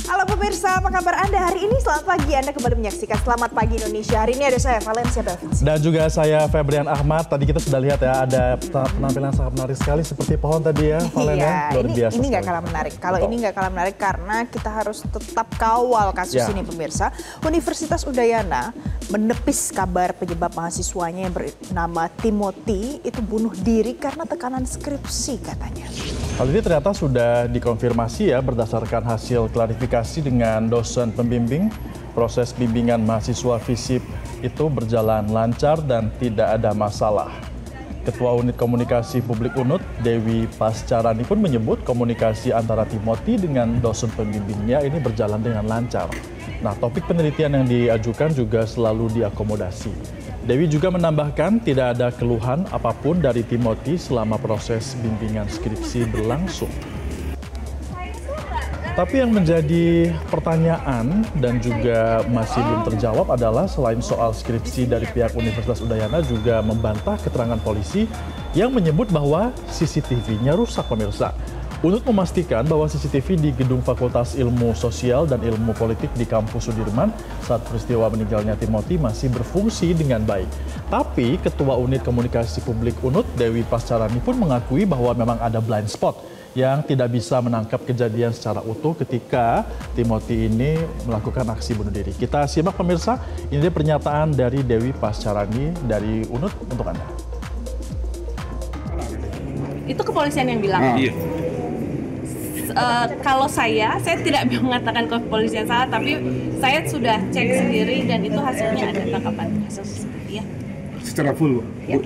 Halo pemirsa, apa kabar Anda hari ini? Selamat pagi, Anda kembali menyaksikan Selamat Pagi Indonesia. Hari ini ada saya, Valencia Belvins. Dan juga saya, Febrian Ahmad. Tadi kita sudah lihat ya, ada penampilan sangat menarik sekali seperti pohon tadi ya, Valencia. Iya, ini nggak kalah menarik. Kalau ini nggak kalah menarik karena kita harus tetap kawal kasus ini pemirsa. Universitas Udayana menepis kabar penyebab mahasiswanya yang bernama Timothy itu bunuh diri karena tekanan skripsi katanya. Hal ini ternyata sudah dikonfirmasi ya berdasarkan hasil klarifikasi dengan dosen pembimbing. Proses bimbingan mahasiswa FISIP itu berjalan lancar dan tidak ada masalah. Ketua Unit Komunikasi Publik UNUD, Dewi Pascarani pun menyebut komunikasi antara Timothy dengan dosen pembimbingnya ini berjalan dengan lancar. Nah, topik penelitian yang diajukan juga selalu diakomodasi. Dewi juga menambahkan tidak ada keluhan apapun dari Timothy selama proses bimbingan skripsi berlangsung. Tapi yang menjadi pertanyaan dan juga masih belum terjawab adalah selain soal skripsi dari pihak Universitas Udayana juga membantah keterangan polisi yang menyebut bahwa CCTV-nya rusak pemirsa. UNUD memastikan bahwa CCTV di Gedung Fakultas Ilmu Sosial dan Ilmu Politik di Kampus Sudirman saat peristiwa meninggalnya Timothy masih berfungsi dengan baik. Tapi Ketua Unit Komunikasi Publik UNUD, Dewi Pascarani pun mengakui bahwa memang ada blind spot yang tidak bisa menangkap kejadian secara utuh ketika Timothy ini melakukan aksi bunuh diri. Kita simak pemirsa, ini dia pernyataan dari Dewi Pascarani dari UNUD untuk Anda. Itu kepolisian yang bilang. Iya. Kalau saya tidak mengatakan kepolisian salah, tapi saya sudah cek sendiri dan itu hasilnya ada tangkapan kasus. Ya. Secara full, ya.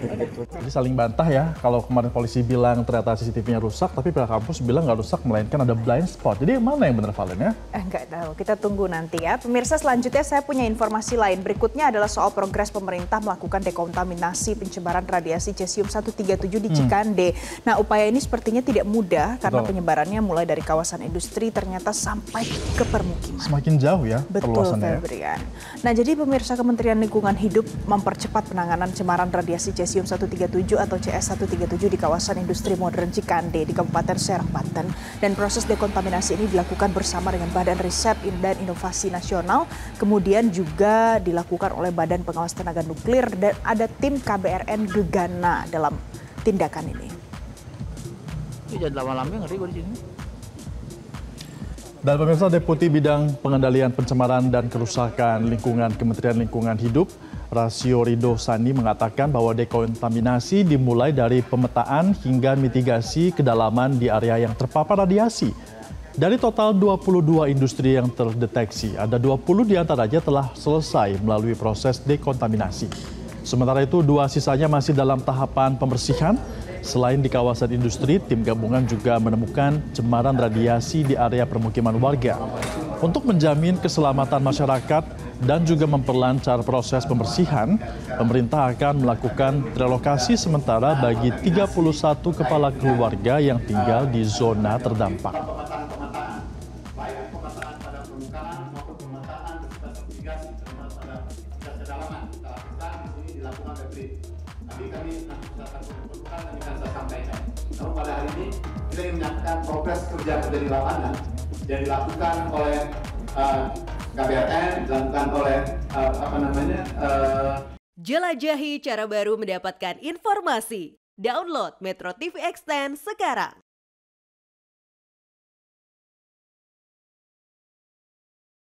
Jadi saling bantah ya, kalau kemarin polisi bilang ternyata CCTV-nya rusak, tapi pihak kampus bilang nggak rusak, melainkan ada blind spot. Jadi yang mana yang benar Valen ya? Nggak tahu, kita tunggu nanti ya. Pemirsa, selanjutnya saya punya informasi lain. Berikutnya adalah soal progres pemerintah melakukan dekontaminasi pencemaran radiasi cesium-137 di Cikande. Nah, upaya ini sepertinya tidak mudah karena penyebarannya mulai dari kawasan industri ternyata sampai ke permukiman. Semakin jauh ya perluasannya. Betul, Febrian. Nah, jadi pemirsa, Kementerian Lingkungan Hidup mempercepat penanganan pencemaran radiasi cesium-137 atau CS137 di kawasan industri modern Cikande di Kabupaten Serang, Banten. Dan proses dekontaminasi ini dilakukan bersama dengan Badan Riset dan Inovasi Nasional, kemudian juga dilakukan oleh Badan Pengawas Tenaga Nuklir dan ada tim KBRN Gegana dalam tindakan ini. Jadi lama-lama ngeri gue di sini. Dan pemirsa, Deputi Bidang Pengendalian Pencemaran dan Kerusakan Lingkungan Kementerian Lingkungan Hidup, Rasio Rido Sani mengatakan bahwa dekontaminasi dimulai dari pemetaan hingga mitigasi kedalaman di area yang terpapar radiasi. Dari total 22 industri yang terdeteksi, ada 20 diantaranya telah selesai melalui proses dekontaminasi. Sementara itu, 2 sisanya masih dalam tahapan pembersihan. Selain di kawasan industri, tim gabungan juga menemukan cemaran radiasi di area permukiman warga. Untuk menjamin keselamatan masyarakat dan juga memperlancar proses pembersihan, pemerintah akan melakukan relokasi sementara bagi 31 kepala keluarga yang tinggal di zona terdampak. Namun pada hari ini kita ingin menyatakan progres kerja di lapangan yang dilakukan oleh KBRN, dilakukan oleh Jelajahi cara baru mendapatkan informasi. Download Metro TV Extend sekarang.